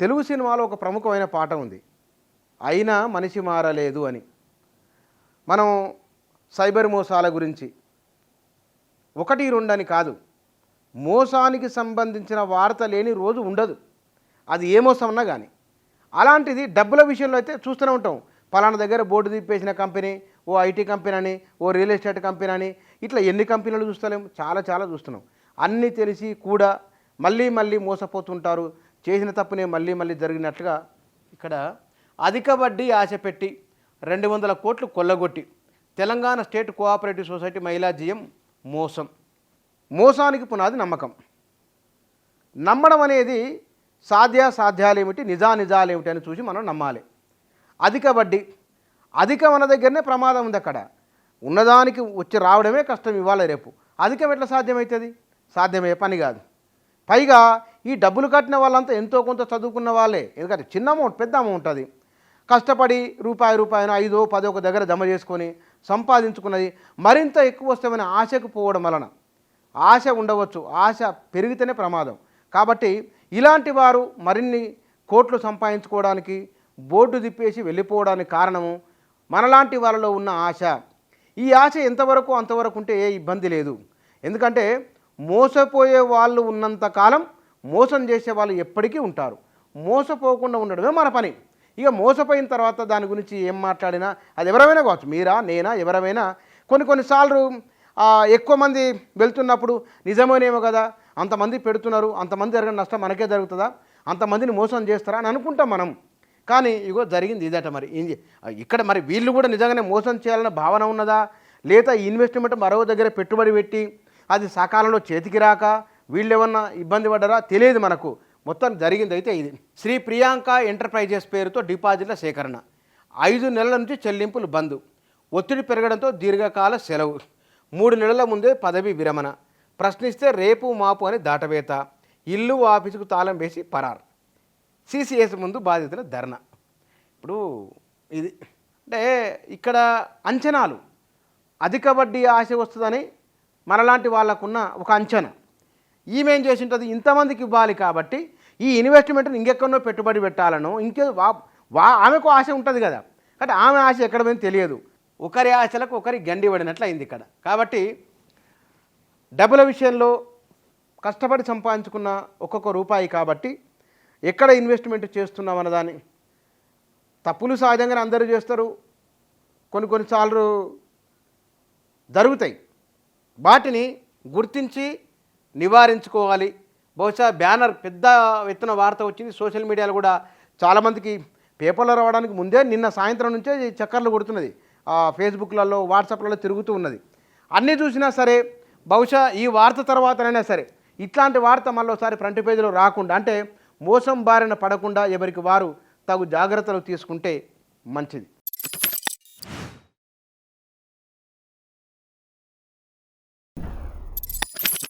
తెలుగు సినిమాలో ఒక ప్రముఖమైన పాట ఉంది, అయినా మనిషి మారలేదు అని. మనం సైబర్ మోసాల గురించి ఒకటి రెండని కాదు, మోసానికి సంబంధించిన వార్త లేని రోజు ఉండదు, అది ఏ మోసమన్నా కానీ. అలాంటిది డబ్బుల విషయంలో అయితే చూస్తూనే ఉంటాం. పలానా దగ్గర బోర్డు తిప్పేసిన కంపెనీ, ఓ ఐటీ కంపెనీ అని, ఓ రియల్ ఎస్టేట్ కంపెనీ అని, ఇట్లా ఎన్ని కంపెనీలు చూస్తలేము, చాలా చూస్తున్నాం. అన్నీ తెలిసి కూడా మళ్ళీ మళ్ళీ మోసపోతుంటారు. చేసిన తప్పునే మళ్ళీ మళ్ళీ జరిగినట్లుగా ఇక్కడ అధిక వడ్డీ ఆశ పెట్టి 200 కోట్లు కొల్లగొట్టి తెలంగాణ స్టేట్ కోఆపరేటివ్ సొసైటీ మహిళా జీఎం మోసం. మోసానికి పునాది నమ్మకం. నమ్మడం అనేది సాధ్యాలేమిటి, నిజాలేమిటి అని చూసి మనం నమ్మాలి. అధిక వడ్డీ, అధికం మన దగ్గరనే ప్రమాదం ఉంది. అక్కడ ఉన్నదానికి వచ్చి రావడమే కష్టం, ఇవాళ రేపు. అధికం ఎట్లా సాధ్యమవుతుంది? సాధ్యమయ్యే పని కాదు. పైగా ఈ డబ్బులు కట్టిన వాళ్ళంతా ఎంతో కొంత చదువుకున్న వాళ్ళే. ఎందుకంటే చిన్న అమౌంట్, పెద్ద అమౌంట్ అది. కష్టపడి రూపాయను 5, 10 ఒక దగ్గర జమ చేసుకొని సంపాదించుకున్నది మరింత ఎక్కువ వస్తామని ఆశకు పోవడం వలన, ఆశ ఉండవచ్చు, ఆశ పెరిగితేనే ప్రమాదం. కాబట్టి ఇలాంటి వారు మరిన్ని కోట్లు సంపాదించుకోవడానికి బోర్డు తిప్పేసి వెళ్ళిపోవడానికి కారణము మనలాంటి వాళ్ళలో ఉన్న ఆశ. ఈ ఆశ ఎంతవరకు అంతవరకు ఉంటే ఏ ఇబ్బంది లేదు. ఎందుకంటే మోసపోయే వాళ్ళు ఉన్నంతకాలం మోసం చేసే వాళ్ళు ఎప్పటికీ ఉంటారు. మోసపోకుండా ఉండడమే మన పని. ఇక మోసపోయిన తర్వాత దాని గురించి ఏం మాట్లాడినా, అది ఎవరైనా కావచ్చు, మీరా నేనా ఎవరైనా, కొన్నిసార్లు ఎక్కువ మంది వెళ్తున్నప్పుడు నిజమేనేమో కదా, అంతమంది పెడుతున్నారు, అంతమంది జరిగిన నష్టం మనకే జరుగుతుందా, అంతమందిని మోసం చేస్తారా అని అనుకుంటాం మనం. కానీ ఇగో జరిగింది ఇదట. మరి ఇక్కడ మరి వీళ్ళు కూడా నిజంగానే మోసం చేయాలన్న భావన ఉన్నదా, లేదా ఇన్వెస్ట్మెంట్ మరో దగ్గర పెట్టుబడి పెట్టి అది సకాలంలో చేతికి రాక వీళ్ళు ఏమన్నా ఇబ్బంది పడ్డారా తెలియదు మనకు. మొత్తం జరిగింది అయితే ఇది. శ్రీ ప్రియాంక ఎంటర్ప్రైజెస్ పేరుతో డిపాజిట్ల సేకరణ, 5 నెలల నుంచి చెల్లింపులు బంద్, ఒత్తిడి పెరగడంతో దీర్ఘకాల సెలవు, 3 నెలల ముందే పదవి విరమణ, ప్రశ్నిస్తే రేపు మాపు అని దాటవేత, ఇల్లు ఆఫీసుకు తాళం వేసి పరార్, సిసిఎస్ ముందు బాధితుల ధర్నా. ఇప్పుడు ఇది అంటే ఇక్కడ అంచనాలు, అధిక వడ్డీ ఆశ వస్తుందని మనలాంటి వాళ్ళకున్న ఒక అంచనా. ఈమెం చేసి ఉంటుంది, ఇంతమందికి ఇవ్వాలి కాబట్టి ఈ ఇన్వెస్ట్మెంట్ని ఇంకెక్కడో పెట్టుబడి పెట్టాలను, ఆమెకు ఆశ ఉంటుంది కదా. కాబట్టి ఆమె ఆశ ఎక్కడ పోయింది తెలియదు. ఒకరి ఆశలకు ఒకరి గండి పడినట్లు అయింది ఇక్కడ. కాబట్టి డబ్బుల విషయంలో కష్టపడి సంపాదించుకున్న ఒక్కొక్క రూపాయి కాబట్టి ఎక్కడ ఇన్వెస్ట్మెంట్ చేస్తున్నాం అన్నదాన్ని, తప్పులు సహజంగానే అందరూ చేస్తారు, కొన్నిసార్లు జరుగుతాయి. వాటిని గుర్తించి నివారించుకోవాలి. బహుశా బ్యానర్ పెద్ద ఎత్తున వార్త వచ్చింది సోషల్ మీడియాలో కూడా, చాలామందికి పేపర్లో రావడానికి ముందే నిన్న సాయంత్రం నుంచే చక్కర్లు కొడుతున్నది, ఫేస్బుక్లలో వాట్సాప్లలో తిరుగుతూ ఉన్నది. అన్నీ చూసినా సరే బహుశా ఈ వార్త తర్వాతనైనా సరే ఇట్లాంటి వార్త మళ్ళీ ఒకసారి ఫ్రంట్ పేజీలో రాకుండా, అంటే మోసం బారిన పడకుండా ఎవరికి వారు తగు జాగ్రత్తలు తీసుకుంటే మంచిది.